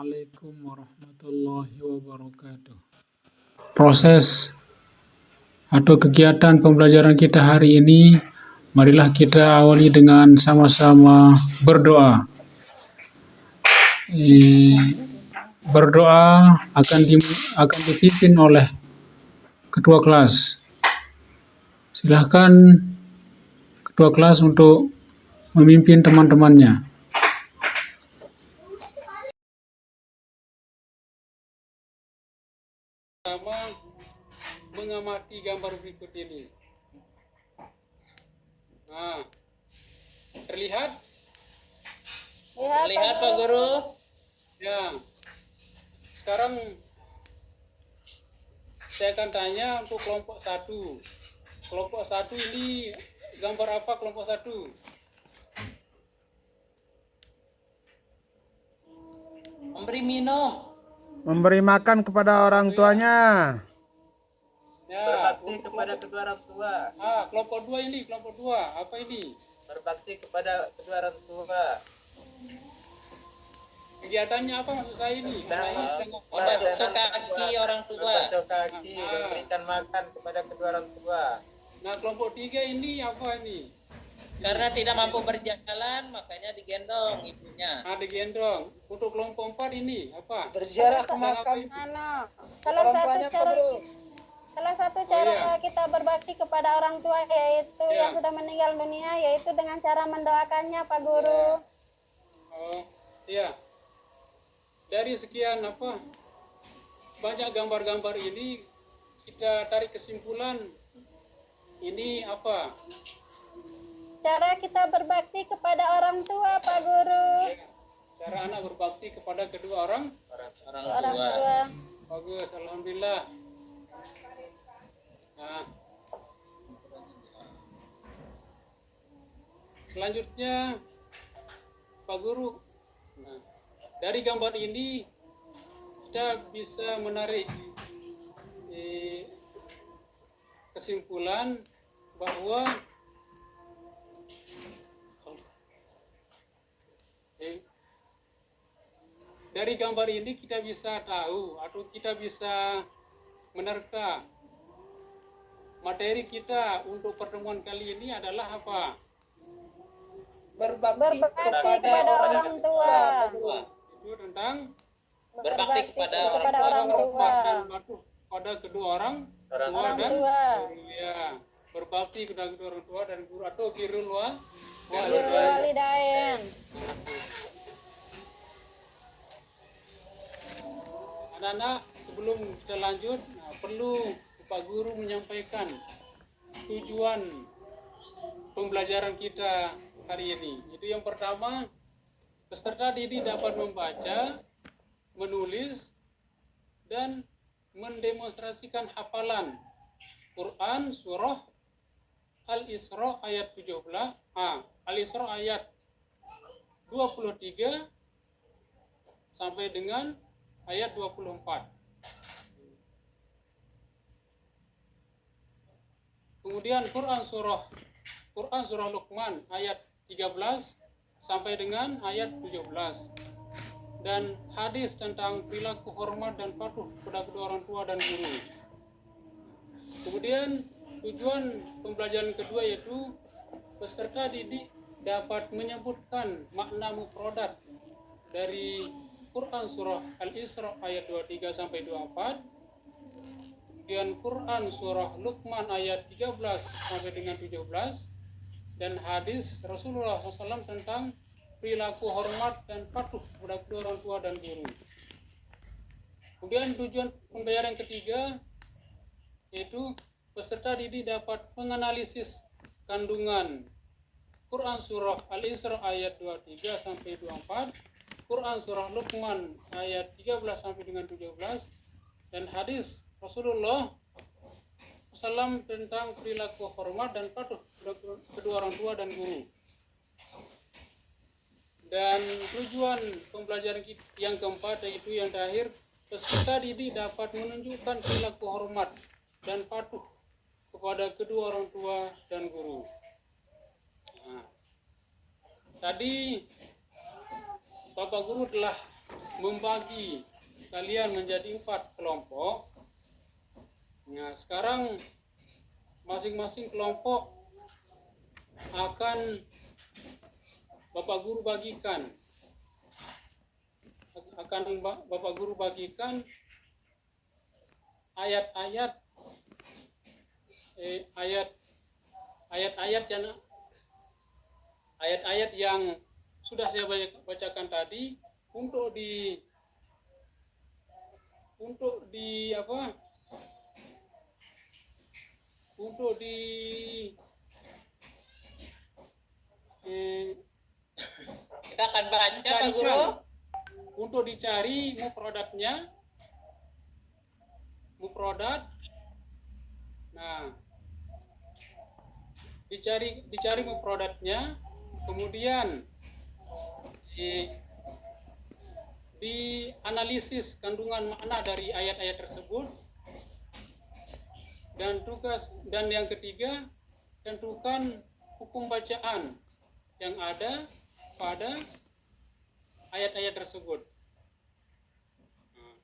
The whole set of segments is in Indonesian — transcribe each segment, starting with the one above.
Assalamualaikum warahmatullahi wabarakatuh. Proses atau kegiatan pembelajaran kita hari ini, marilah kita awali dengan sama-sama berdoa. Berdoa akan dipimpin oleh ketua kelas. Silahkan ketua kelas untuk memimpin teman-temannya. Pertama, mengamati gambar berikut ini. Nah, terlihat? Terlihat Pak Guru? Ya. Sekarang saya akan tanya untuk kelompok 1. Kelompok 1 ini gambar apa kelompok 1? Memberi minum. Memberi makan kepada orang tuanya. Ya, Berbakti kepada kedua orang tua. Kelompok 2 ini, kelompok 2. Apa ini? Berbakti kepada kedua orang tua. Kegiatannya apa maksud saya ini? Membasuh kaki orang tua. Membasuh kaki, memberikan makan kepada kedua orang tua. Nah, kelompok 3 ini apa ini? Karena tidak mampu berjalan, makanya digendong ibunya. Digendong. Untuk kelompok 4 ini apa? Berziarah ke makam. Salah satu cara kita berbakti kepada orang tua yaitu yang sudah meninggal dunia, yaitu dengan cara mendoakannya, Pak Guru. Iya. Dari sekian banyak gambar-gambar ini, kita tarik kesimpulan ini apa? Cara kita berbakti kepada orang tua, Pak Guru. Cara anak berbakti kepada kedua orang tua. Bagus, alhamdulillah. Nah, selanjutnya Pak Guru, dari gambar ini kita bisa menarik kesimpulan bahwa dari gambar ini kita bisa tahu atau kita bisa menerka materi kita untuk pertemuan kali ini adalah apa? Berbakti kepada orang tua. Itu tentang berbakti kepada orang tua dan patuh pada kedua orang tua dan guru, ya. Berbakti kepada kedua orang tua dan guru atau birrul walidain. Anak-anak, sebelum kita lanjut, perlu Pak Guru menyampaikan tujuan pembelajaran kita hari ini. Itu yang pertama, peserta didik dapat membaca, menulis, dan mendemonstrasikan hafalan Quran surah Al-Isra ayat 17, Al-Isra ayat 23 sampai dengan ayat 24. Kemudian Quran surah Luqman ayat 13 sampai dengan ayat 17. Dan hadis tentang perilaku hormat dan patuh kepada kedua orang tua dan guru. Kemudian tujuan pembelajaran kedua yaitu peserta didik dapat menyebutkan makna mufradat dari Quran surah Al-Isra ayat 23 sampai 24. Kemudian Quran surah Luqman ayat 13 sampai dengan 17, dan hadis Rasulullah SAW tentang perilaku hormat dan patuh kepada kedua orang tua dan guru. Kemudian tujuan pembelajaran ketiga yaitu peserta didik dapat menganalisis kandungan Quran surah Al-Isra ayat 23 sampai 24, Quran surah Luqman ayat 13 sampai dengan 17, dan hadis Rasulullah SAW tentang perilaku hormat dan patuh kedua orang tua dan guru. Dan tujuan pembelajaran yang keempat yaitu yang terakhir, peserta didik dapat menunjukkan perilaku hormat dan patuh kepada kedua orang tua dan guru. Nah, tadi Bapak Guru telah membagi kalian menjadi 4 kelompok. Nah, sekarang masing-masing kelompok akan Bapak Guru bagikan. Bapak Guru bagikan ayat-ayat yang sudah saya bacakan tadi untuk di Kita akan baca Pak Guru. Untuk dicari mufradat. Nah, dicari mufradatnya, kemudian dianalisis kandungan makna dari ayat-ayat tersebut, dan yang ketiga, tentukan hukum bacaan yang ada pada ayat-ayat tersebut. Nah,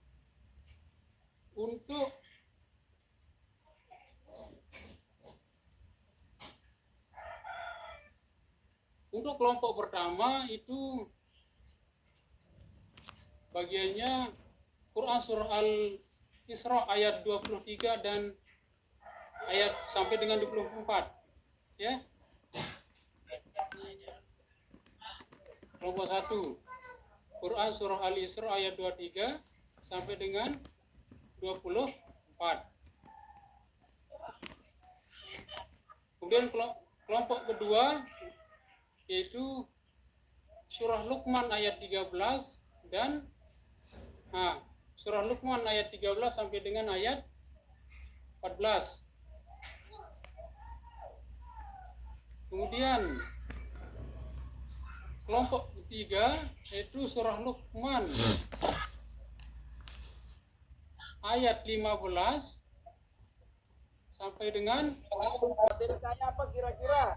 untuk kelompok pertama itu bagiannya Quran surah Al-Isra ayat 23 dan ayat sampai dengan 24, ya. Kelompok 1 Quran surah Al-Isra ayat 23 sampai dengan 24. Kemudian kelompok kedua yaitu surah Luqman ayat 13 dan surah Luqman ayat 13 sampai dengan ayat 14. Kemudian kelompok ketiga yaitu surah Luqman ayat 15 sampai dengan Materi saya apa kira-kira?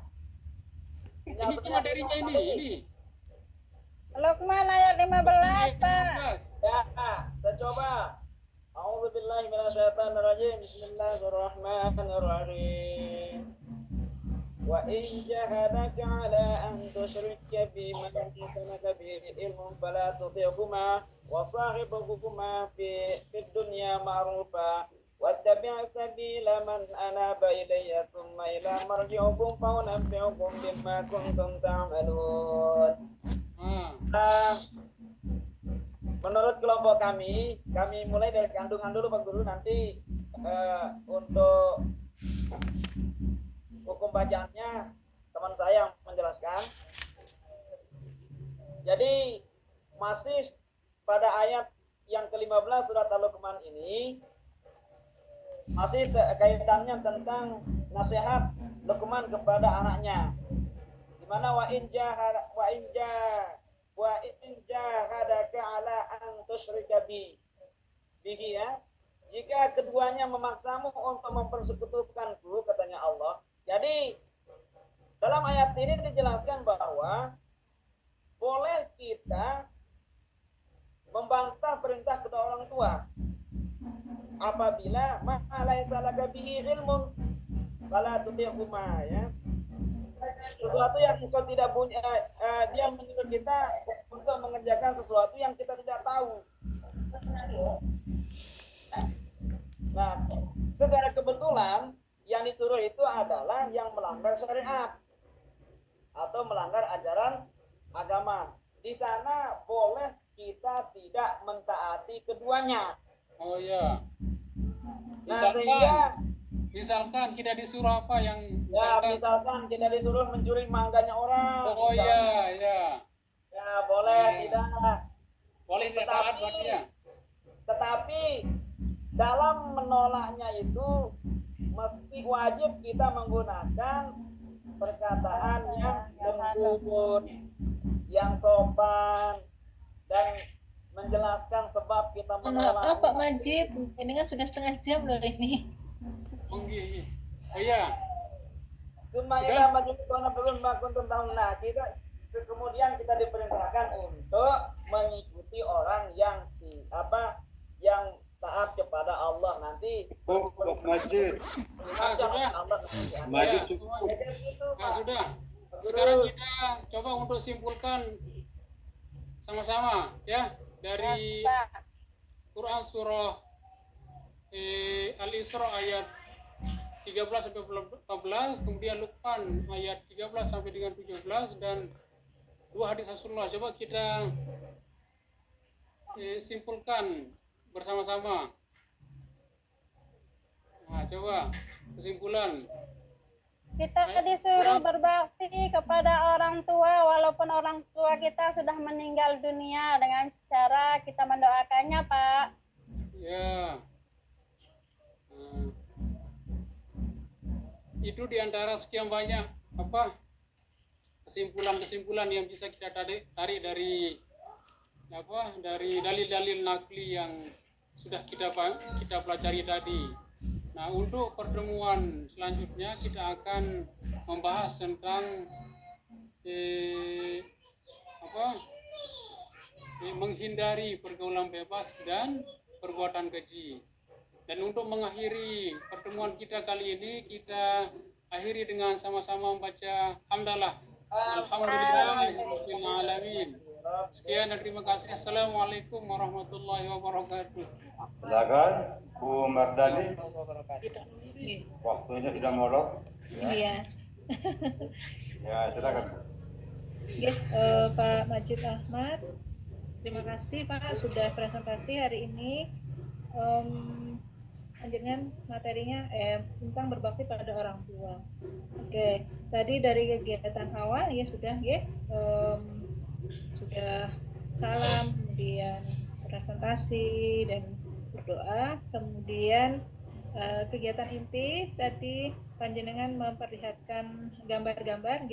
ini cuma materinya ini. Luqman ayat 15, Pak. Ya, saya coba. A'udzubillahi minasyaitonirrajim. Bismillahirrahmanirrahim. Wa in jahadaka 'ala an tusyrika bima laysa laka bihi ilmun fala tuti'huma wa sahibuhuma fid dunya ma'rufa wattabi' sabila man anaba ilayya thumma ila marji'ukum fa unabbi'ukum bima kuntum ta'malun. Menurut kelompok kami mulai dari kandungan dulu Pak Guru, nanti untuk hukum bacaannya teman saya menjelaskan. Jadi masih pada ayat yang ke-15 surat Al-Luqman ini masih kaitannya tentang nasihat Luqman kepada anaknya. Di mana wa in jahadaka ala an tusyrika bihi, ya. Jika keduanya memaksamu untuk mempersekutukanku, katanya Allah. Jadi dalam ayat ini dijelaskan bahwa boleh kita membantah perintah kedua orang tua apabila ma laisa laka bihi ilmun fala tuti'huma, ya. Sesuatu yang engkau tidak punya, dia menyuruh kita untuk mengerjakan sesuatu yang kita tidak tahu. Nah, secara kebetulan yang disuruh itu adalah yang melanggar syariat atau melanggar ajaran agama. Di sana boleh kita tidak mentaati keduanya. Oh ya. Nah, sehingga misalkan kita disuruh apa yang misalkan kita disuruh mencuri mangganya orang. Oh iya, ya. Ya, boleh tidak. Boleh tidak taat berarti ya. Tetapi dalam menolaknya itu mesti wajib kita menggunakan perkataan yang lembut, yang sopan, dan menjelaskan sebab kita menolak. Maaf Pak Majid, ini kan sudah setengah jam loh ini. Oh iya. Kita kemudian kita diperintahkan untuk mengikuti seperti orang yang yang taat kepada Allah nanti. Masjid. Sudah. Maju Ya, cukup. semuanya. Nah, sudah. Sekarang kita coba untuk simpulkan sama-sama ya dari Quran surah Al-Isra ayat 13 sampai 14, kemudian Luqman ayat 13 sampai dengan 17 dan dua hadis Rasulullah. Coba kita simpulkan bersama-sama. Nah, coba kesimpulan. Kita disuruh berbakti kepada orang tua walaupun orang tua kita sudah meninggal dunia dengan cara kita mendoakannya, Pak. Ya. Nah, itu diantara sekian banyak kesimpulan-kesimpulan yang bisa kita tarik dari dari dalil-dalil nakli yang sudah kita pelajari tadi. Nah, untuk pertemuan selanjutnya kita akan membahas tentang menghindari pergaulan bebas dan perbuatan keji. Dan untuk mengakhiri pertemuan kita kali ini, kita akhiri dengan sama-sama membaca hamdalah. Alhamdulillahirabbil alamin. Sekian dan terima kasih. Assalamualaikum warahmatullahi wabarakatuh. Silakan Bu Mardani. Waktunya sudah molor. Iya. Ya, silakan. Oke, Pak Majid Ahmad. Terima kasih Pak sudah presentasi hari ini. Lanjutkan materinya tentang berbakti pada orang tua. Oke, tadi dari kegiatan awal ya sudah sudah salam, kemudian presentasi dan berdoa, kemudian kegiatan inti tadi panjenengan memperlihatkan gambar-gambar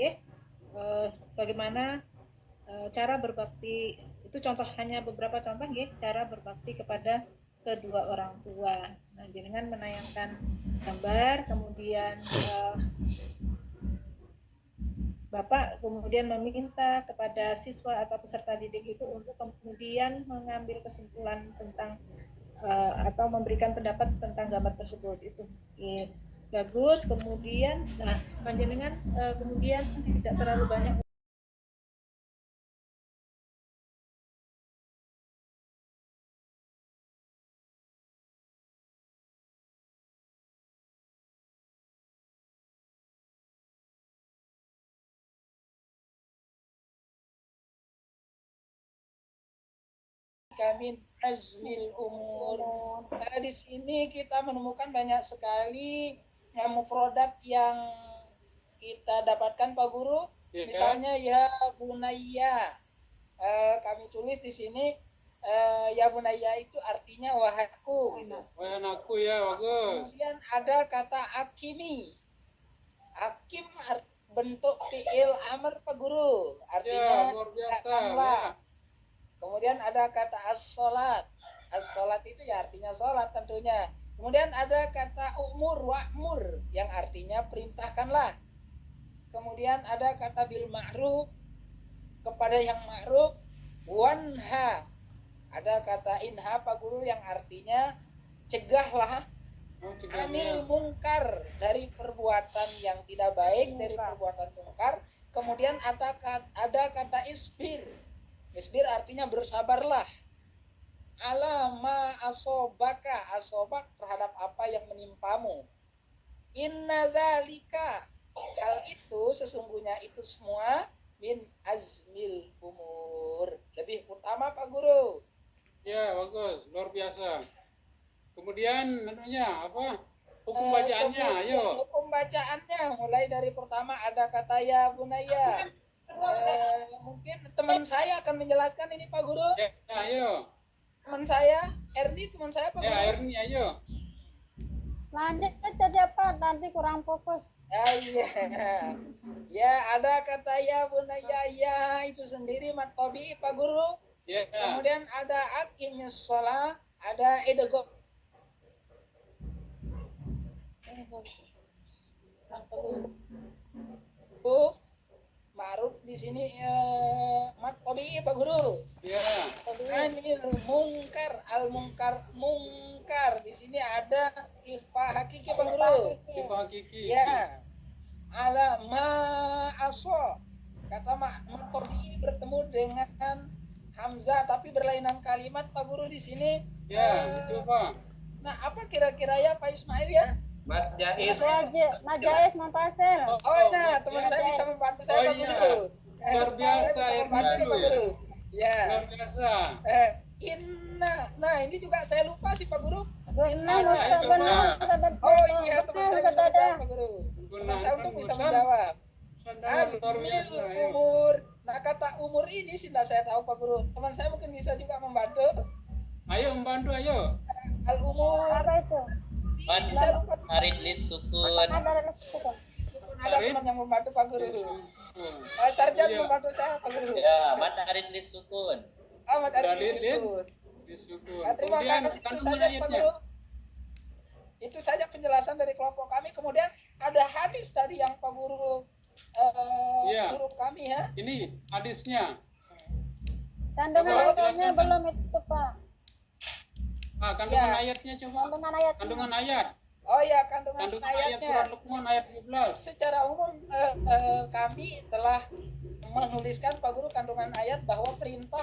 bagaimana cara berbakti, itu contoh, hanya beberapa contoh cara berbakti kepada kedua orang tua. Nah, jenengan menayangkan gambar, kemudian Bapak kemudian meminta kepada siswa atau peserta didik itu untuk kemudian mengambil kesimpulan tentang atau memberikan pendapat tentang gambar tersebut. Itu bagus. Kemudian, nah panjenengan kemudian tidak terlalu banyak kami azmil umur. Nah, di sini kita menemukan banyak sekali produk yang kita dapatkan Pak Guru. Ya, misalnya ya bunaya. Kami tulis di sini ya bunaya itu artinya wahaiku gitu. Wahai anakku ya, bagus. Kemudian ada kata akimi. Akim bentuk fi'il amr Pak Guru. Artinya ya, Kemudian ada kata as-sholat. As-sholat itu ya artinya sholat tentunya. Kemudian ada kata umur wa'mur yang artinya perintahkanlah. Kemudian ada kata bil ma'ruf, kepada yang ma'ruf. Wanha, ada kata inha Pak Guru yang artinya cegahlah. Anil mungkar, dari perbuatan yang tidak baik, dari perbuatan mungkar. Kemudian ada kata isbir. Isbir artinya bersabarlah. Alama asobaka, asobak terhadap apa yang menimpamu. Inna dzalika, hal itu sesungguhnya itu semua min azmil umur, lebih utama Pak Guru. Ya, bagus, luar biasa. Kemudian hukum bacaannya, ayo. Hukum bacaannya mulai dari pertama ada kata ya bunaya. Mungkin teman saya akan menjelaskan ini Pak Guru. Ya, ayo. Teman saya, Erni, teman saya Pak Guru. Ya, Erni, ayo. Lanjut aja Pak, nanti kurang fokus. Iya. Ya, ada kata ya bunaya ya itu sendiri matobi Pak Guru. Ya. Kemudian ada aqimis shalah, ada edego. Ta'aruf di sini mat tabii Pak Guru. Ya. Anil mungkar, al mungkar. Di sini ada ikhfa hakiki Pak Guru. Ikhfa hakiki. Ya. Ala ma aso. Kata mat tabii bertemu dengan hamzah tapi berlainan kalimat Pak Guru di sini. Ya, betul Pak. Nah, apa kira-kira ya Pak Ismail ya? Mat jaiz. Majais munfasil. Nah, teman saya bisa membantu saya Oh, Pak iya. Guru. Luar biasa, Saya bisa ya, membantu betul Pak ya. Guru. Ya. Luar biasa. Inna. Nah, ini juga saya lupa sih Pak Guru. Inna Ada, mustabana itu, musadad. Oh iya, teman saya bisa Musadada. menjawab Pak Guru. Teman saya untuk bisa menjawab. Luar Asmil biasa. Ya. umur. Nah, kata umur ini sih tidak saya tahu Pak Guru. Teman saya mungkin bisa juga membantu. Ayo membantu ayo. Al umur. Apa itu? Ini saya lupa. Marid lis sukun. Ada sukun. Ada teman yang membantu Pak Guru. Sarjan Iya. membantu saya Pak Guru. Ya, marid lis sukun. Ahmad Arif Dalilin. Institut. Disukun. Terima Kemudian kasih itu kandungan saja Pak ayatnya. Guru. Itu saja penjelasan dari kelompok kami. Kemudian ada hadis tadi yang Pak Guru Iya. suruh kami ya. Ini hadisnya. Kandungan Coba ayatnya jelaskan. belum itu Pak. Kandungan Ya. ayatnya coba. Kandungan ayatnya. Kandungan ayat. Oh ya, kandungan Kandungan ayat ayatnya. surat Luqman ayat 12. Secara umum kami telah menuliskan Pak Guru kandungan ayat bahwa perintah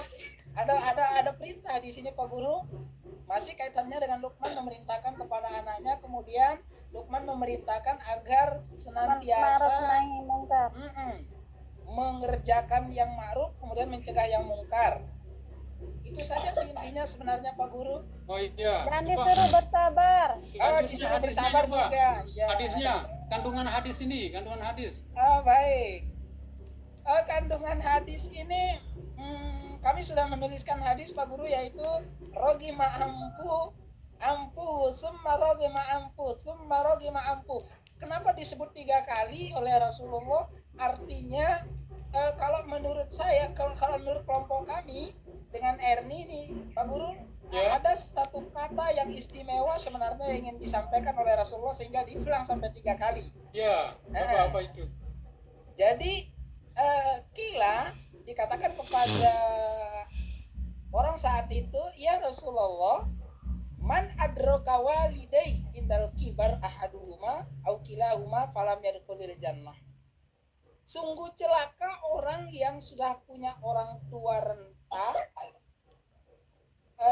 ada perintah di sini Pak Guru, masih kaitannya dengan Luqman memerintahkan kepada anaknya, kemudian Luqman memerintahkan agar Ma'ruf senantiasa nahi mungkar. mengerjakan yang ma'ruf kemudian mencegah yang mungkar. Itu saja sih intinya sebenarnya Pak Guru. Oh iya. Dan Coba. disuruh bersabar. Lanjutnya Disuruh hadisnya bersabar coba. juga. Ya. Hadisnya, kandungan hadis ini, kandungan hadis. Baik. Kandungan hadis ini kami sudah menuliskan hadis Pak Guru yaitu rogima ampu summa rogima ampu. Kenapa disebut 3 kali oleh Rasulullah? Artinya kalau menurut saya, kalau menurut kelompok kami dengan Erni nih Pak Guru, Ya. ada satu kata yang istimewa sebenarnya yang ingin disampaikan oleh Rasulullah sehingga diulang sampai 3 kali. Ya, apa itu? Jadi kila dikatakan kepada orang saat itu, ya Rasulullah, man adraka walidai indal kibar ahaduhuma au kilahuma falam yadkhulil jannah. Sungguh celaka orang yang sudah punya orang tua renta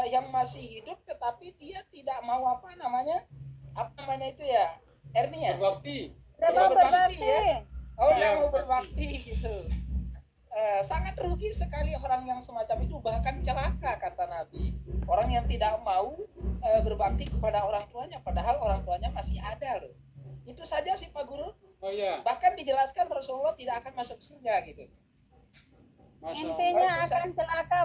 yang masih hidup tetapi dia tidak mau apa namanya itu ya, Erni ya? Berbakti. Tidak Ya, mau berbakti berbakti. ya. Oh, Ya. dia mau berbakti gitu. Sangat rugi sekali orang yang semacam itu, bahkan celaka kata Nabi. Orang yang tidak mau berbakti kepada orang tuanya, padahal orang tuanya masih ada loh. Itu saja sih Pak Guru. Oh iya. Bahkan dijelaskan Rasulullah tidak akan masuk surga gitu. Masya Allah. Intinya Oh, itu akan celaka